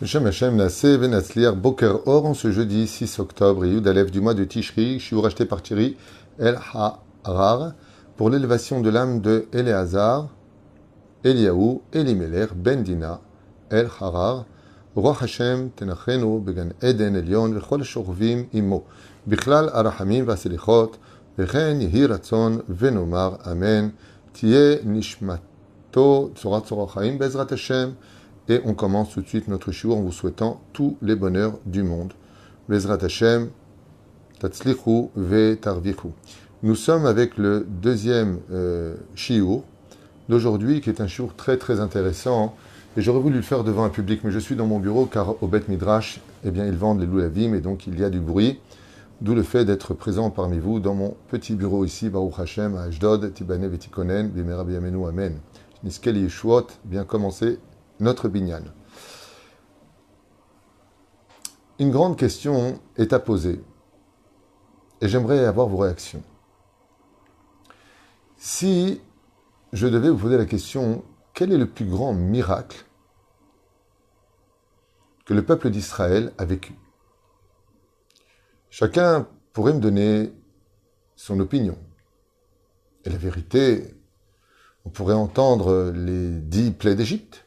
Beshem Hashem Nasseh Venatzliar Boker Or en ce jeudi 6 octobre et Yud Aleph du mois de Tishri, shiur acheté par Thierry El Harar pour l'élévation de l'âme de Éléazar, Eliaou, Elimelech, Ben Dina, El Harar, Roi Hashem Tenachenu Began Eden Elion Vechol Shorvim Imo, Bichlal Arahamim Vaselichot, Vechen Yehi Ratzon Venomar Amen, Tiye Nishmato Tzorat Tzorach Haim Bezrat Hashem. Et on commence tout de suite notre shiur en vous souhaitant tous les bonheurs du monde. Bezrat Hashem, Tatzlichu ve Tarvichu. Nous sommes avec le deuxième shiur d'aujourd'hui, qui est un shiur très très intéressant. Et j'aurais voulu le faire devant un public, mais je suis dans mon bureau car au Bet Midrash, eh bien, ils vendent les loulavim et donc il y a du bruit. D'où le fait d'être présent parmi vous dans mon petit bureau ici, Baruch Hashem, à Ashdod, Tibane Vetikonen, Bimera Biyamenu, Amen. Niskel Yeshuot, bien commencé notre binyan. Une grande question est à poser et j'aimerais avoir vos réactions. Si je devais vous poser la question, quel est le plus grand miracle que le peuple d'Israël a vécu? Chacun pourrait me donner son opinion. Et la vérité, on pourrait entendre les 10 plaies d'Égypte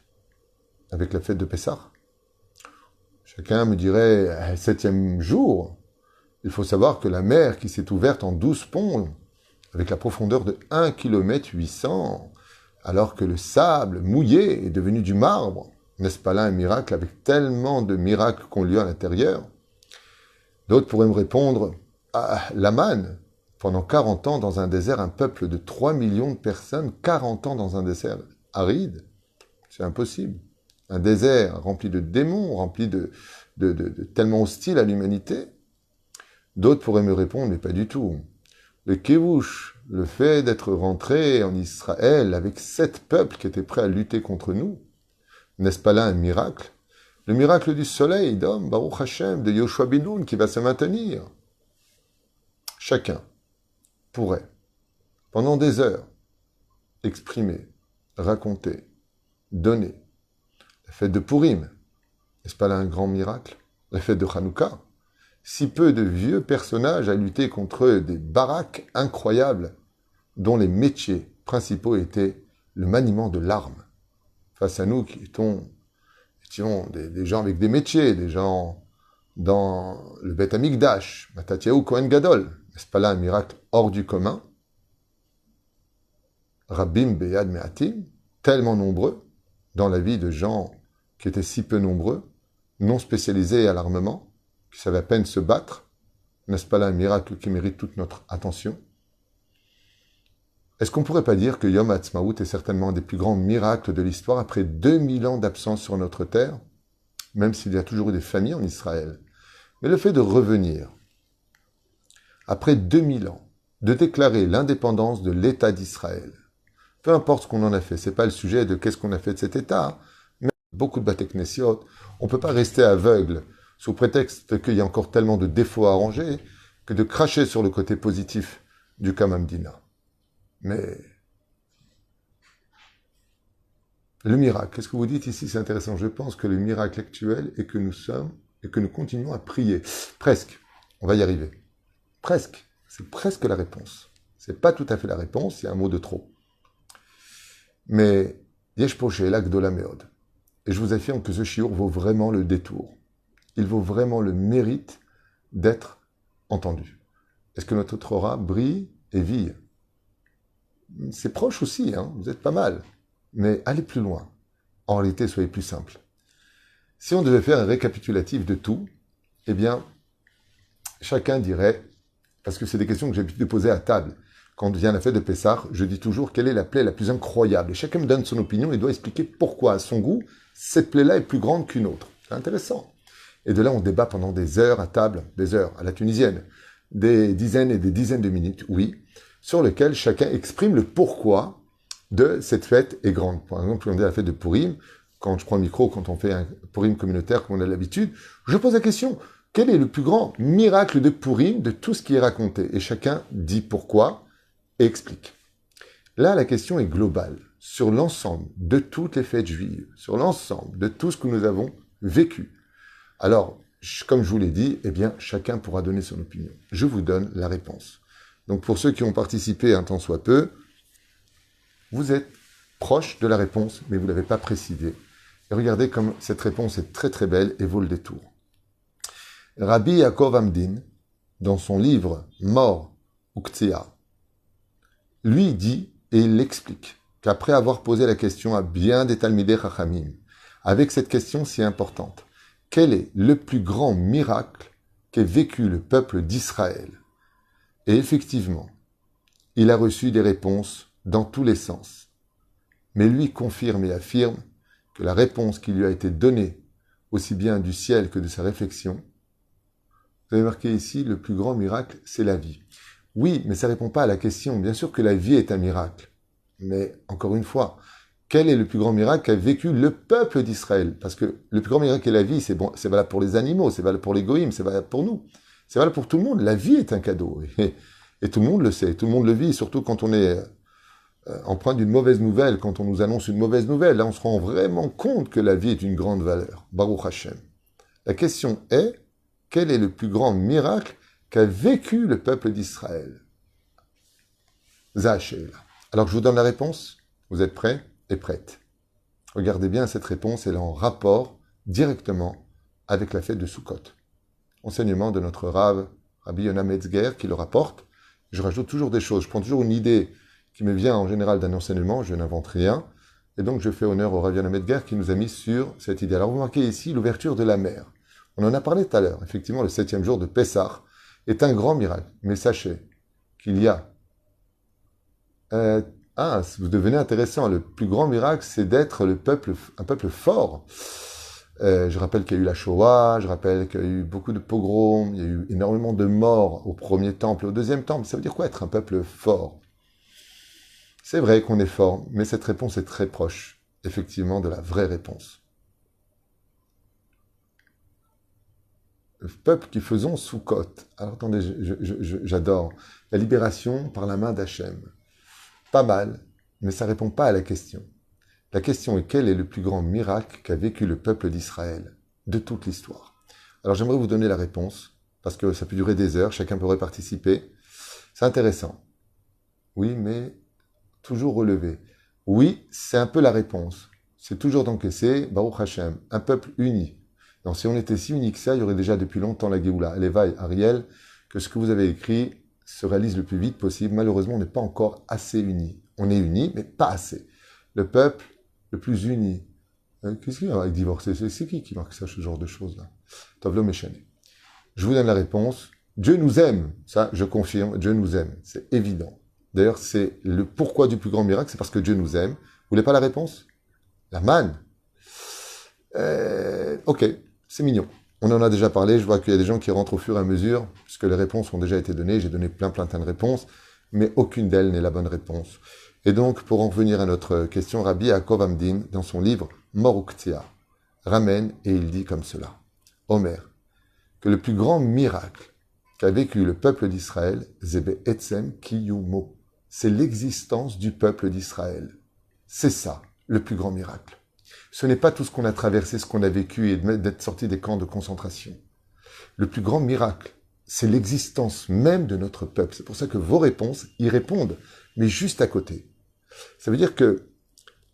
avec la fête de Pessah. Chacun me dirait, 7e jour, il faut savoir que la mer qui s'est ouverte en 12 ponts, avec la profondeur de 1,8 km, alors que le sable mouillé est devenu du marbre, n'est-ce pas là un miracle avec tellement de miracles qui ont lieu à l'intérieur? D'autres pourraient me répondre, la manne, pendant 40 ans dans un désert, un peuple de 3 millions de personnes, 40 ans dans un désert aride, c'est impossible. Un désert rempli de démons, rempli de tellement hostile à l'humanité. D'autres pourraient me répondre, mais pas du tout. Le Kévouch, le fait d'être rentré en Israël avec 7 peuples qui étaient prêts à lutter contre nous, n'est-ce pas là un miracle? Le miracle du soleil, d'homme, Baruch Hashem, de Yoshua ben Nun, qui va se maintenir. Chacun pourrait, pendant des heures, exprimer, raconter, donner. La fête de Purim, n'est-ce pas là un grand miracle? La fête de Hanouka, si peu de vieux personnages à lutter contre des baraques incroyables, dont les métiers principaux étaient le maniement de l'arme. Face à nous qui étions des gens avec des métiers, des gens dans le Beth Amikdash, Matatiaou Kohen Gadol, n'est-ce pas là un miracle hors du commun? Rabbim Beyad Me'atim, tellement nombreux dans la vie de gens qui étaient si peu nombreux, non spécialisés à l'armement, qui savaient à peine se battre, n'est-ce pas là un miracle qui mérite toute notre attention? Est-ce qu'on ne pourrait pas dire que Yom Ha'atzmaut est certainement un des plus grands miracles de l'histoire après 2000 ans d'absence sur notre terre, même s'il y a toujours eu des familles en Israël? Mais le fait de revenir, après 2000 ans, de déclarer l'indépendance de l'État d'Israël, peu importe ce qu'on en a fait, ce n'est pas le sujet de qu'est-ce qu'on a fait de cet État, mais beaucoup de Bate Knesiot, on ne peut pas rester aveugle sous prétexte qu'il y a encore tellement de défauts à arranger que de cracher sur le côté positif du Kamamdina. Mais le miracle, qu'est-ce que vous dites ici? C'est intéressant. Je pense que le miracle actuel est que nous sommes et que nous continuons à prier. Presque. On va y arriver. Presque. C'est presque la réponse. C'est pas tout à fait la réponse, il y a un mot de trop. Mais Yesh Poché, l'Agdola Meod. Et je vous affirme que ce shiur vaut vraiment le détour. Il vaut vraiment le mérite d'être entendu. Est-ce que notre Torah brille et vit? C'est proche aussi, hein, vous êtes pas mal. Mais allez plus loin. En réalité, soyez plus simple. Si on devait faire un récapitulatif de tout, eh bien, chacun dirait, parce que c'est des questions que j'ai l'habitude de poser à table, quand vient la fête de Pessah, je dis toujours quelle est la plaie la plus incroyable. Et chacun me donne son opinion et doit expliquer pourquoi, à son goût, cette plaie-là est plus grande qu'une autre. C'est intéressant. Et de là, on débat pendant des heures à table, des heures à la tunisienne, des dizaines et des dizaines de minutes, oui, sur lesquelles chacun exprime le pourquoi de cette fête est grande. Par exemple, on dit à la fête de Purim, quand je prends le micro, quand on fait un Purim communautaire, comme on a l'habitude, je pose la question, quel est le plus grand miracle de Purim de tout ce qui est raconté? Et chacun dit pourquoi et explique. Là, la question est globale, sur l'ensemble de toutes les fêtes juives, sur l'ensemble de tout ce que nous avons vécu. Alors, comme je vous l'ai dit, eh bien, chacun pourra donner son opinion. Je vous donne la réponse. Donc, pour ceux qui ont participé un tant soit peu, vous êtes proche de la réponse, mais vous ne l'avez pas précisé. Et regardez comme cette réponse est très très belle et vaut le détour. Rabbi Yaakov Amdin, dans son livre Mor Uktzia, lui dit, et il l'explique, qu'après avoir posé la question à bien des Talmidei Chachamim, avec cette question si importante, quel est le plus grand miracle qu'ait vécu le peuple d'Israël? Et effectivement, il a reçu des réponses dans tous les sens. Mais lui confirme et affirme que la réponse qui lui a été donnée, aussi bien du ciel que de sa réflexion, vous avez marqué ici, le plus grand miracle, c'est la vie. Oui, mais ça ne répond pas à la question. Bien sûr que la vie est un miracle. Mais encore une fois, quel est le plus grand miracle qu'a vécu le peuple d'Israël? Parce que le plus grand miracle est la vie, c'est bon, c'est valable pour les animaux, c'est valable pour les goïms, c'est valable pour nous. C'est valable pour tout le monde. La vie est un cadeau. Et tout le monde le sait, tout le monde le vit, surtout quand on est empreint d'une mauvaise nouvelle, quand on nous annonce une mauvaise nouvelle. Là, on se rend vraiment compte que la vie est une grande valeur. Baruch Hashem. La question est, quel est le plus grand miracle qu'a vécu le peuple d'Israël? Zahachel. Alors, je vous donne la réponse. Vous êtes prêts et prêtes? Regardez bien cette réponse, elle est en rapport directement avec la fête de Sukkot. Enseignement de notre Rav, Rabbi Yonah Metzger, qui le rapporte. Je rajoute toujours des choses. Je prends toujours une idée qui me vient en général d'un enseignement, je n'invente rien. Et donc, je fais honneur au Rabbi Yonah Metzger qui nous a mis sur cette idée. Alors, vous remarquez ici l'ouverture de la mer. On en a parlé tout à l'heure. Effectivement, le 7e jour de Pessah est un grand miracle. Mais sachez qu'il y a... vous devenez intéressant. Le plus grand miracle, c'est d'être un peuple fort. Je rappelle qu'il y a eu la Shoah, je rappelle qu'il y a eu beaucoup de pogroms, il y a eu énormément de morts au premier temple et au deuxième temple. Ça veut dire quoi être un peuple fort? C'est vrai qu'on est fort, mais cette réponse est très proche, effectivement, de la vraie réponse. Le peuple qui faisons Sukkot. Alors attendez, j'adore. La libération par la main d'Hachem. Pas mal, mais ça ne répond pas à la question. La question est quel est le plus grand miracle qu'a vécu le peuple d'Israël de toute l'histoire? Alors j'aimerais vous donner la réponse, parce que ça peut durer des heures, chacun pourrait participer. C'est intéressant. Oui, mais toujours relevé. Oui, c'est un peu la réponse. C'est toujours d'encaisser, Baruch Hashem, un peuple uni. Donc si on était si unis que ça, il y aurait déjà depuis longtemps la Géoula. Levaï, Ariel, que ce que vous avez écrit se réalise le plus vite possible. Malheureusement, on n'est pas encore assez unis. On est unis, mais pas assez. Le peuple le plus uni. Qu'est-ce qu'il y a avec divorcer? C'est qui marque ça, ce genre de choses-là? Tovlo Méchané. Je vous donne la réponse. Dieu nous aime. Ça, je confirme, Dieu nous aime. C'est évident. D'ailleurs, c'est le pourquoi du plus grand miracle, c'est parce que Dieu nous aime. Vous voulez pas la réponse? La manne. Ok, c'est mignon. On en a déjà parlé, je vois qu'il y a des gens qui rentrent au fur et à mesure, puisque les réponses ont déjà été données, j'ai donné plein de réponses, mais aucune d'elles n'est la bonne réponse. Et donc, pour en revenir à notre question, Rabbi Yaakov Amdin, dans son livre Mor Uktzia, ramène et il dit comme cela. Omer, que le plus grand miracle qu'a vécu le peuple d'Israël, Zebe Etzem Kiyumo, c'est l'existence du peuple d'Israël. C'est ça, le plus grand miracle. Ce n'est pas tout ce qu'on a traversé, ce qu'on a vécu et d'être sorti des camps de concentration. Le plus grand miracle, c'est l'existence même de notre peuple. C'est pour ça que vos réponses y répondent, mais juste à côté. Ça veut dire que,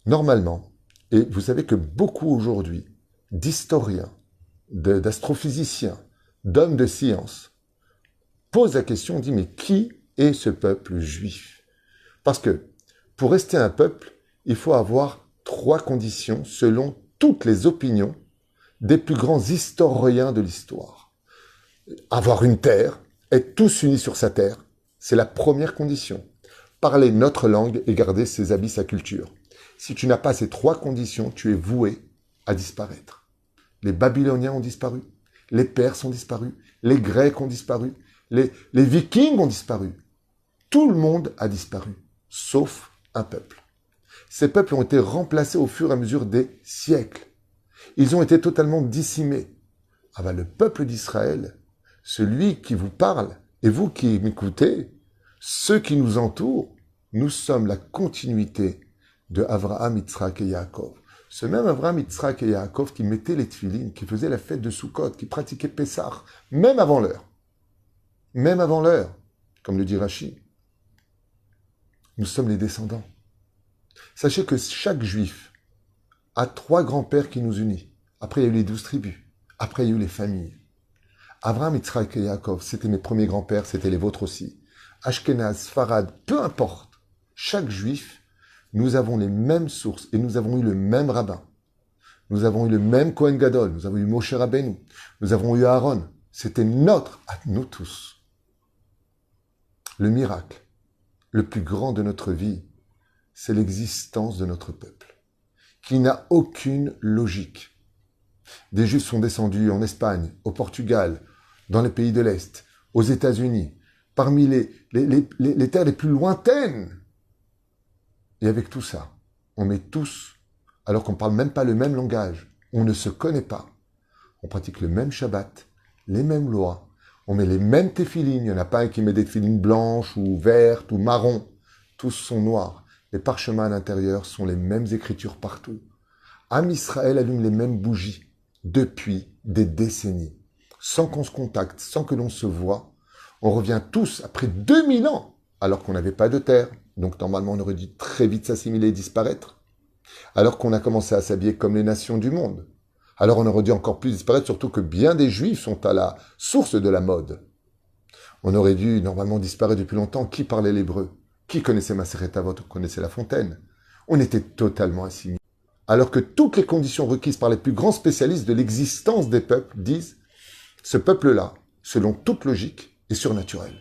normalement, et vous savez que beaucoup aujourd'hui, d'historiens, d'astrophysiciens, d'hommes de science, posent la question, on dit, mais qui est ce peuple juif? Parce que, pour rester un peuple, il faut avoir 3 conditions selon toutes les opinions des plus grands historiens de l'histoire. Avoir une terre, être tous unis sur sa terre, c'est la première condition. Parler notre langue et garder ses habits, sa culture. Si tu n'as pas ces 3 conditions, tu es voué à disparaître. Les Babyloniens ont disparu, les Perses ont disparu, les Grecs ont disparu, les Vikings ont disparu. Tout le monde a disparu, sauf un peuple. Ces peuples ont été remplacés au fur et à mesure des siècles. Ils ont été totalement décimés. Ah ben, le peuple d'Israël, celui qui vous parle, et vous qui m'écoutez, ceux qui nous entourent, nous sommes la continuité de Avraham, Yitzhak et Yaakov. Ce même Abraham, Yitzhak et Yaakov qui mettaient les tefilines, qui faisaient la fête de Sukkot, qui pratiquaient Pessah, même avant l'heure, comme le dit Rashi, nous sommes les descendants. Sachez que chaque juif a 3 grands-pères qui nous unissent. Après, il y a eu les 12 tribus. Après, il y a eu les familles. Abraham, Yitzhak et Yaakov, c'était mes premiers grands-pères, c'était les vôtres aussi. Ashkenaz, Sfarad, peu importe. Chaque juif, nous avons les mêmes sources et nous avons eu le même rabbin. Nous avons eu le même Kohen Gadol, nous avons eu Moshe Rabbeinu, nous avons eu Aaron. C'était notre, à nous tous. Le miracle, le plus grand de notre vie, c'est l'existence de notre peuple, qui n'a aucune logique. Des Juifs sont descendus en Espagne, au Portugal, dans les pays de l'Est, aux États-Unis, parmi les terres les plus lointaines. Et avec tout ça, on met tous, alors qu'on ne parle même pas le même langage, on ne se connaît pas, on pratique le même Shabbat, les mêmes lois, on met les mêmes téphilines, il n'y en a pas un qui met des téphilines blanches ou vertes ou marron, tous sont noirs. Les parchemins à l'intérieur sont les mêmes écritures partout. Am Israël allume les mêmes bougies depuis des décennies, sans qu'on se contacte, sans que l'on se voie. On revient tous après 2000 ans, alors qu'on n'avait pas de terre. Donc normalement, on aurait dû très vite s'assimiler et disparaître. Alors qu'on a commencé à s'habiller comme les nations du monde. Alors on aurait dû encore plus disparaître, surtout que bien des Juifs sont à la source de la mode. On aurait dû normalement disparaître depuis longtemps. Qui parlait l'hébreu? Qui connaissait Maseret Avot? On connaissait La Fontaine. On était totalement assimilés. Alors que toutes les conditions requises par les plus grands spécialistes de l'existence des peuples disent « ce peuple-là, selon toute logique, est surnaturel.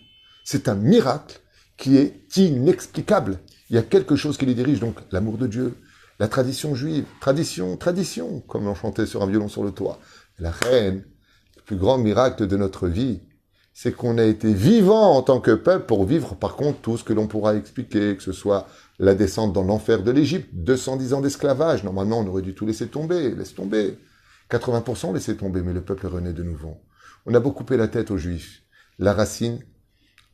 C'est un miracle qui est inexplicable. Il y a quelque chose qui les dirige, donc l'amour de Dieu, la tradition juive, tradition, comme on chantait sur un violon sur le toit. La reine, le plus grand miracle de notre vie, c'est qu'on a été vivant en tant que peuple pour vivre par contre tout ce que l'on pourra expliquer, que ce soit la descente dans l'enfer de l'Égypte, 210 ans d'esclavage. Normalement, on aurait dû tout laisser tomber, laisse tomber. 80% laisser tomber, mais le peuple renaît de nouveau. On a beau couper la tête aux Juifs. La racine,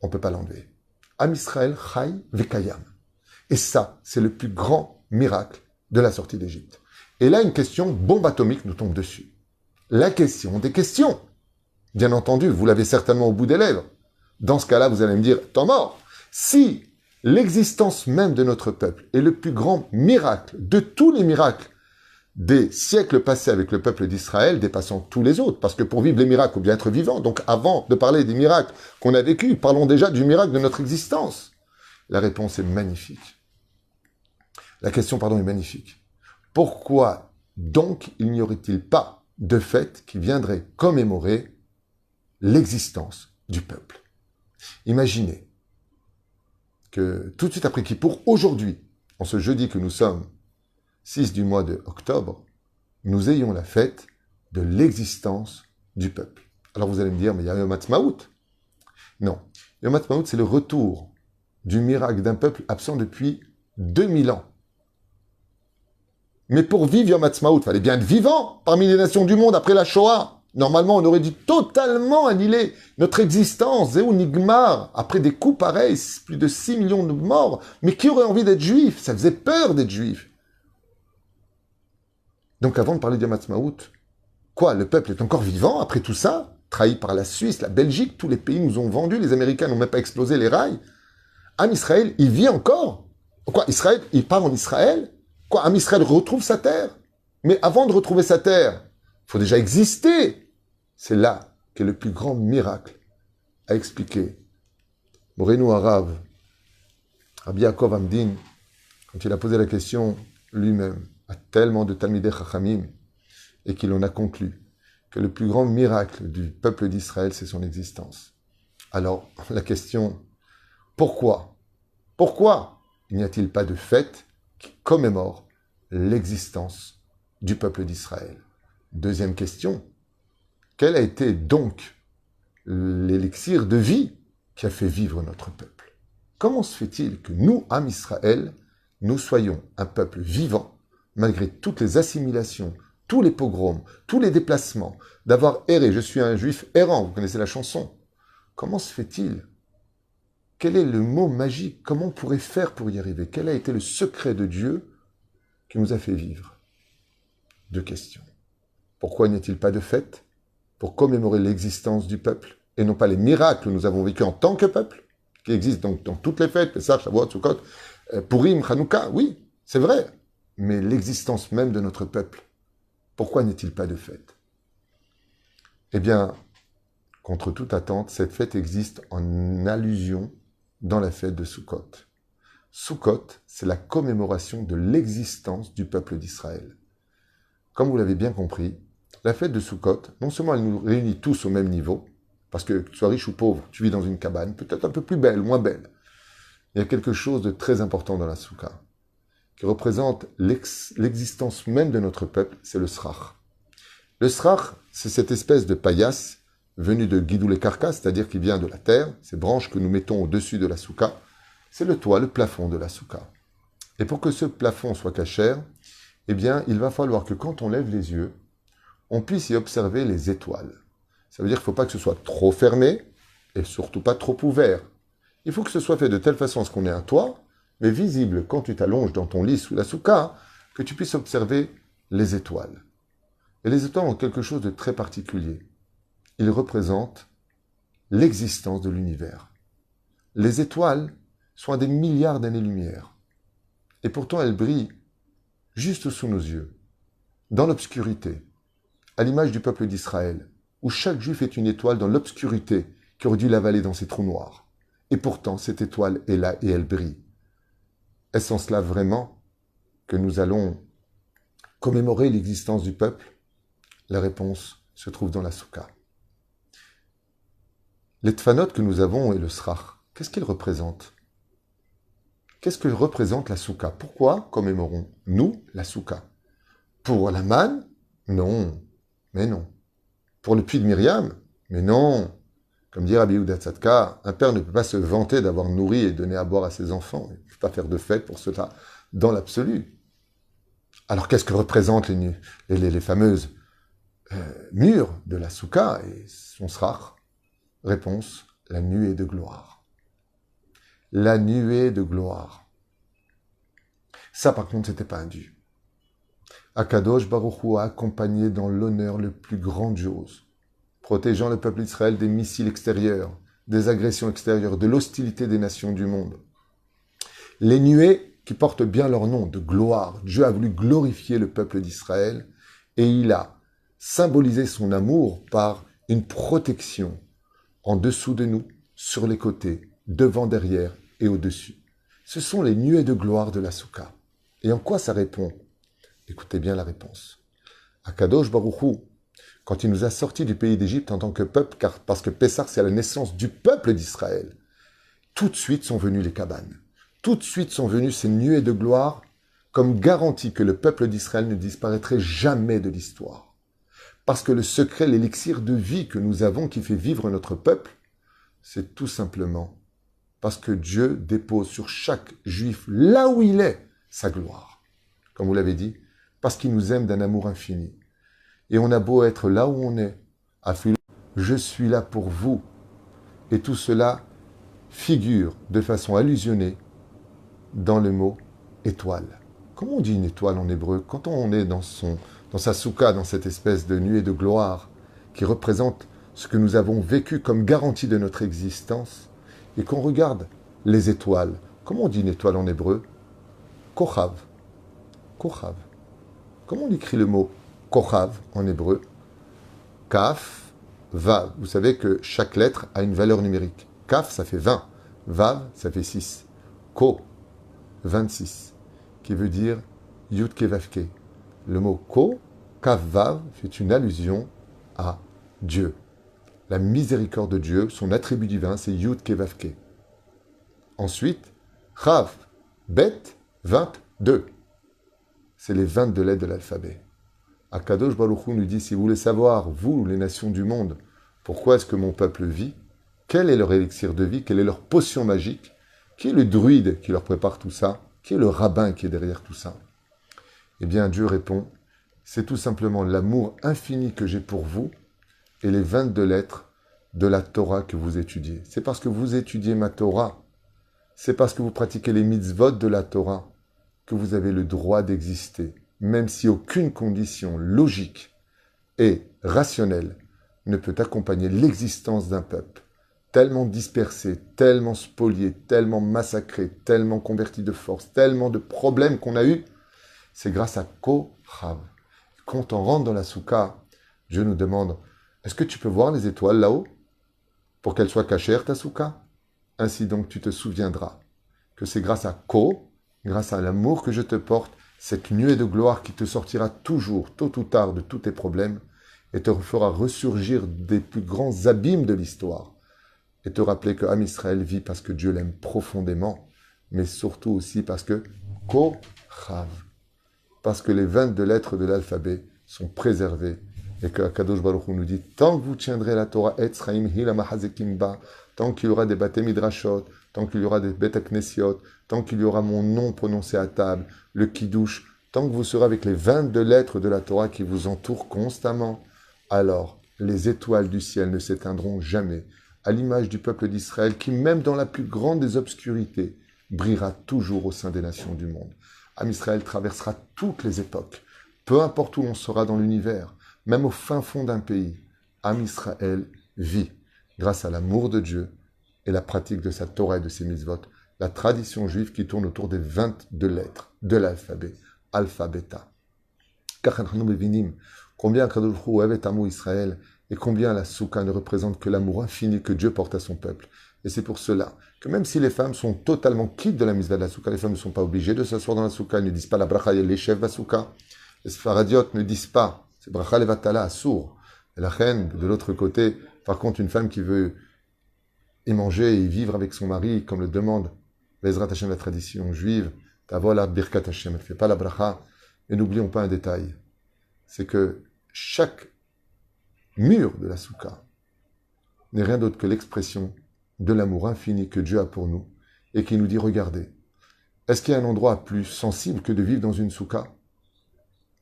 on ne peut pas l'enlever. Am Israël, Chai Vekayam. Et ça, c'est le plus grand miracle de la sortie d'Égypte. Et là, une question bombe atomique nous tombe dessus. La question des questions. Bien entendu, vous l'avez certainement au bout des lèvres. Dans ce cas-là, vous allez me dire, temps mort. Si l'existence même de notre peuple est le plus grand miracle de tous les miracles des siècles passés avec le peuple d'Israël, dépassant tous les autres, parce que pour vivre les miracles, il faut bien être vivant. Donc avant de parler des miracles qu'on a vécus, parlons déjà du miracle de notre existence. La réponse est magnifique. La question, est magnifique. Pourquoi donc il n'y aurait-il pas de fête qui viendrait commémorer l'existence du peuple? Imaginez que tout de suite après Kippour, aujourd'hui, en ce jeudi que nous sommes 6 du mois de octobre, nous ayons la fête de l'existence du peuple. Alors vous allez me dire, mais il y a Yom Ha'atzmaut. Non, Yom Ha'atzmaut, c'est le retour du miracle d'un peuple absent depuis 2000 ans. Mais pour vivre Yom Ha'atzmaut, il fallait bien être vivant parmi les nations du monde après la Shoah. Normalement, on aurait dû totalement annihiler notre existence. Zéou Nigmar, après des coups pareils, plus de 6 millions de morts. Mais qui aurait envie d'être juif? Ça faisait peur d'être juif. Donc avant de parler de Yom Ha'atzmaut, quoi, le peuple est encore vivant après tout ça? Trahi par la Suisse, la Belgique, tous les pays nous ont vendus, les Américains n'ont même pas explosé les rails. Am Israël, il vit encore. Quoi, Israël, il part en Israël? Quoi, Am Israël retrouve sa terre? Mais avant de retrouver sa terre, il faut déjà exister. C'est là qu'est le plus grand miracle à expliquer. Moreno Arav, Rabbi Yaakov Amdin, quand il a posé la question lui-même à tellement de Talmidei Chachamim, et qu'il en a conclu que le plus grand miracle du peuple d'Israël, c'est son existence. Alors, la question, pourquoi il n'y a-t-il pas de fête qui commémore l'existence du peuple d'Israël? Deuxième question, quel a été donc l'élixir de vie qui a fait vivre notre peuple? Comment se fait-il que nous, Am Israël, nous soyons un peuple vivant, malgré toutes les assimilations, tous les pogroms, tous les déplacements, d'avoir erré, je suis un juif errant, vous connaissez la chanson. Comment se fait-il? Quel est le mot magique? Comment on pourrait faire pour y arriver? Quel a été le secret de Dieu qui nous a fait vivre? Deux questions. Pourquoi n'y a-t-il pas de fête pour commémorer l'existence du peuple et non pas les miracles que nous avons vécus en tant que peuple, qui existent donc dans toutes les fêtes, Pessah, Shavuot, Sukkot, Purim, Hanouka, oui, c'est vrai, mais l'existence même de notre peuple, pourquoi n'est-il pas de fête? Eh bien, contre toute attente, cette fête existe en allusion dans la fête de Sukkot. Sukkot, c'est la commémoration de l'existence du peuple d'Israël. Comme vous l'avez bien compris, la fête de Sukkot, non seulement elle nous réunit tous au même niveau, parce que tu sois riche ou pauvre, tu vis dans une cabane, peut-être un peu plus belle, moins belle. Il y a quelque chose de très important dans la Soukha, qui représente l'existence même de notre peuple, c'est le srach. Le srach, c'est cette espèce de paillasse venue de Guidou les Carcasses, c'est-à-dire qui vient de la terre, ces branches que nous mettons au-dessus de la Soukha, c'est le toit, le plafond de la Soukha. Et pour que ce plafond soit cachère, eh bien, il va falloir que quand on lève les yeux, on puisse y observer les étoiles. Ça veut dire qu'il ne faut pas que ce soit trop fermé et surtout pas trop ouvert. Il faut que ce soit fait de telle façon à ce qu'on ait un toit, mais visible quand tu t'allonges dans ton lit sous la soukha, que tu puisses observer les étoiles. Et les étoiles ont quelque chose de très particulier. Ils représentent l'existence de l'univers. Les étoiles sont à des milliards d'années-lumière. Et pourtant, elles brillent juste sous nos yeux, dans l'obscurité, à l'image du peuple d'Israël, où chaque juif est une étoile dans l'obscurité qui aurait dû l'avaler dans ses trous noirs. Et pourtant, cette étoile est là et elle brille. Est-ce en cela vraiment que nous allons commémorer l'existence du peuple? La réponse se trouve dans la soukha. Les tfanot que nous avons et le srach, qu'est-ce qu'ils représentent? Qu'est-ce que représente la soukha? Pourquoi commémorons-nous la soukha? Pour la manne? Non, mais non. Pour le puits de Myriam? Mais non. Comme dit Rabbi Yehuda Tzadka, un père ne peut pas se vanter d'avoir nourri et donné à boire à ses enfants. Il ne peut pas faire de fête pour cela, dans l'absolu. Alors qu'est-ce que représentent les fameuses murs de la soukha et son srach? Réponse, la nuée de gloire. La nuée de gloire. Ça, par contre, c'était pas un dû. Akadosh Baruch Hu a accompagné dans l'honneur le plus grandiose, protégeant le peuple d'Israël des missiles extérieurs, des agressions extérieures, de l'hostilité des nations du monde. Les nuées qui portent bien leur nom de gloire, Dieu a voulu glorifier le peuple d'Israël et il a symbolisé son amour par une protection en dessous de nous, sur les côtés, devant, derrière et au-dessus. Ce sont les nuées de gloire de la soukha. Et en quoi ça répond? Écoutez bien la réponse. Akadosh Baruch Hu, quand il nous a sortis du pays d'Égypte en tant que peuple, parce que Pessah, c'est la naissance du peuple d'Israël, tout de suite sont venues les cabanes. Tout de suite sont venues ces nuées de gloire comme garantie que le peuple d'Israël ne disparaîtrait jamais de l'histoire. Parce que le secret, l'élixir de vie que nous avons qui fait vivre notre peuple, c'est tout simplement parce que Dieu dépose sur chaque juif, là où il est, sa gloire. Comme vous l'avez dit, parce qu'il nous aime d'un amour infini. Et on a beau être là où on est, je suis là pour vous. Et tout cela figure de façon allusionnée dans le mot étoile. Comment on dit une étoile en hébreu? Quand on est dans sa soukha, dans cette espèce de nuée de gloire qui représente ce que nous avons vécu comme garantie de notre existence, et qu'on regarde les étoiles. Comment on dit une étoile en hébreu? Kochav. Kochav. Comment on écrit le mot Kochav en hébreu? Kaf, Vav. Vous savez que chaque lettre a une valeur numérique. Kaf, ça fait 20. Vav, ça fait 6. Ko, 26. Qui veut dire Yud Kevavke. Le mot Ko, Kaf, Vav, fait une allusion à Dieu. La miséricorde de Dieu, son attribut divin, c'est Yud Kevavke. Ensuite, Chav, Bet, 22. C'est les 22 lettres de l'alphabet. Akadosh Baruch Hu nous dit, si vous voulez savoir, vous, les nations du monde, pourquoi est-ce que mon peuple vit, quel est leur élixir de vie, quelle est leur potion magique, qui est le druide qui leur prépare tout ça, qui est le rabbin qui est derrière tout ça? Eh bien, Dieu répond, c'est tout simplement l'amour infini que j'ai pour vous et les 22 lettres de la Torah que vous étudiez. C'est parce que vous étudiez ma Torah, c'est parce que vous pratiquez les mitzvot de la Torah que vous avez le droit d'exister, même si aucune condition logique et rationnelle ne peut accompagner l'existence d'un peuple tellement dispersé, tellement spolié, tellement massacré, tellement converti de force, tellement de problèmes qu'on a eus, c'est grâce à Kohav. Quand on rentre dans la soukha, Dieu nous demande, est-ce que tu peux voir les étoiles là-haut pour qu'elles soient cachères, ta soukha? Ainsi donc tu te souviendras que c'est grâce à grâce à l'amour que je te porte, cette nuée de gloire qui te sortira toujours, tôt ou tard, de tous tes problèmes et te fera ressurgir des plus grands abîmes de l'histoire. Et te rappeler que Am Israël vit parce que Dieu l'aime profondément, mais surtout aussi parce que Kohav, parce que les 22 lettres de l'alphabet sont préservées et que Kadosh Baruch Hu nous dit tant que vous tiendrez la Torah Etz Chaim Hila Mahazekim Ba, tant qu'il y aura des Bate Midrashot, tant qu'il y aura des Bet Knesiot, tant qu'il y aura mon nom prononcé à table, le Kiddush, tant que vous serez avec les 22 lettres de la Torah qui vous entourent constamment, alors les étoiles du ciel ne s'éteindront jamais, à l'image du peuple d'Israël qui, même dans la plus grande des obscurités, brillera toujours au sein des nations du monde. Am Israël traversera toutes les époques, peu importe où l'on sera dans l'univers, même au fin fond d'un pays. Am Israël vit, grâce à l'amour de Dieu et la pratique de sa Torah et de ses mitzvot, la tradition juive qui tourne autour des 22 lettres de l'alphabet, alpha, beta. Combien Kadosh Baruch Hu aime Amo Israël et combien la soukha ne représente que l'amour infini que Dieu porte à son peuple. Et c'est pour cela que même si les femmes sont totalement quittes de la mitzvah de la soukha, les femmes ne sont pas obligées de s'asseoir dans la soukha, elles ne disent pas la bracha les chefs la soukha. Les sfaradiotes ne disent pas, c'est bracha levatala assour. Et la reine, de l'autre côté, par contre, une femme qui veut y manger et y vivre avec son mari, comme le demande Bezrat Hashem, la tradition juive, Tavola Birkat Hashem, elle ne fait pas la bracha. Et n'oublions pas un détail, c'est que chaque mur de la soukha n'est rien d'autre que l'expression de l'amour infini que Dieu a pour nous et qui nous dit, regardez, est-ce qu'il y a un endroit plus sensible que de vivre dans une soukha?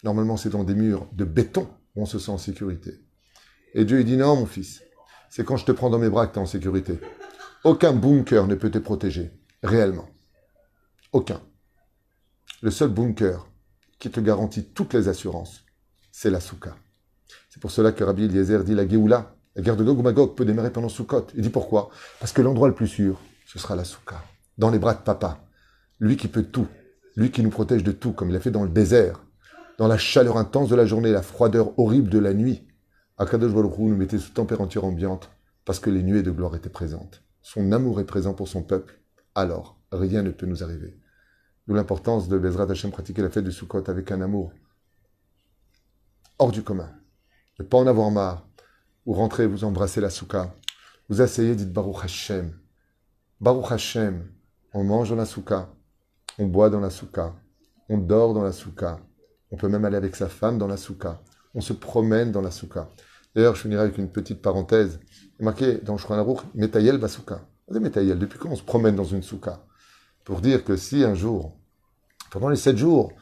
Normalement, c'est dans des murs de béton où on se sent en sécurité. Et Dieu, il dit, non, mon fils, c'est quand je te prends dans mes bras que tu es en sécurité. Aucun bunker ne peut te protéger, réellement. Aucun. Le seul bunker qui te garantit toutes les assurances, c'est la soukha. C'est pour cela que Rabbi Eliezer dit la Géoula, la guerre de Gog ou Magog peut démarrer pendant Sukkot. Il dit pourquoi? Parce que l'endroit le plus sûr, ce sera la soukha. Dans les bras de papa. Lui qui peut tout. Lui qui nous protège de tout, comme il a fait dans le désert. Dans la chaleur intense de la journée, la froideur horrible de la nuit. Akadosh Baruch Hu nous mettait sous température ambiante parce que les nuées de gloire étaient présentes. Son amour est présent pour son peuple. Alors, rien ne peut nous arriver. D'où l'importance de Bezrat Hashem pratiquer la fête de Sukkot avec un amour hors du commun. Ne pas en avoir marre. Ou rentrer, vous embrassez la soukha. Vous asseyez, dites Baruch Hashem. Baruch Hashem. On mange dans la soukha. On boit dans la soukha. On dort dans la soukha. On peut même aller avec sa femme dans la soukha. On se promène dans la soukha. D'ailleurs, je finirai avec une petite parenthèse. Il est marqué dans le Shulchan Aruch, Metayel Basouka. Metayel, depuis quand on se promène dans une soukha? Pour dire que si un jour, pendant les 7 jours,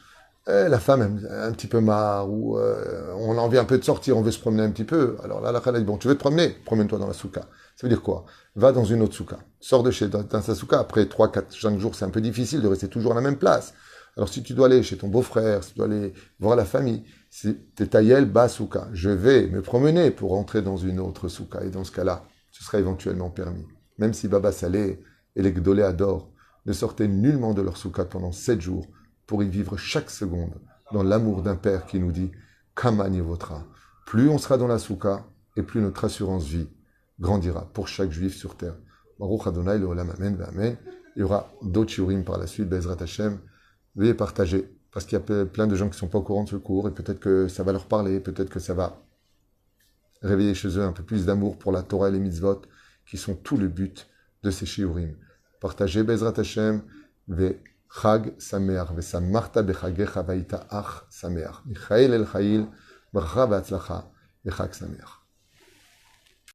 la femme est un petit peu marre, ou on a envie un peu de sortir, on veut se promener un petit peu, alors là, la Khala dit, bon, tu veux te promener? Promène-toi dans la soukha. Ça veut dire quoi? Va dans une autre soukha. Sors de chez dans sa soukha. Après 3, 4, 5 jours, c'est un peu difficile de rester toujours à la même place. Alors si tu dois aller chez ton beau-frère, si tu dois aller voir la famille, c'est Tayel Basouka. Je vais me promener pour rentrer dans une autre soukha. Et dans ce cas-là, ce sera éventuellement permis. Même si Baba Saleh et les Gdolé adorent, ne sortaient nullement de leur soukha pendant 7 jours pour y vivre chaque seconde dans l'amour d'un père qui nous dit Kamani votra. Plus on sera dans la soukha et plus notre assurance vie grandira pour chaque juif sur terre. Baruch Adonai Leolam Amen Amen. Il y aura d'autres shiurim par la suite, Bezrat Hashem. Veuillez partager, parce qu'il y a plein de gens qui ne sont pas au courant de ce cours, et peut-être que ça va leur parler, peut-être que ça va réveiller chez eux un peu plus d'amour pour la Torah et les mitzvot, qui sont tout le but de ces shiurim. Partagez Bezrat Hashem, ve Chag Sameach, ve Samarta bechagecha vaïta ach Sameach. Michael el Chaïl, bracha v'atzlacha, ve Chag Sameach.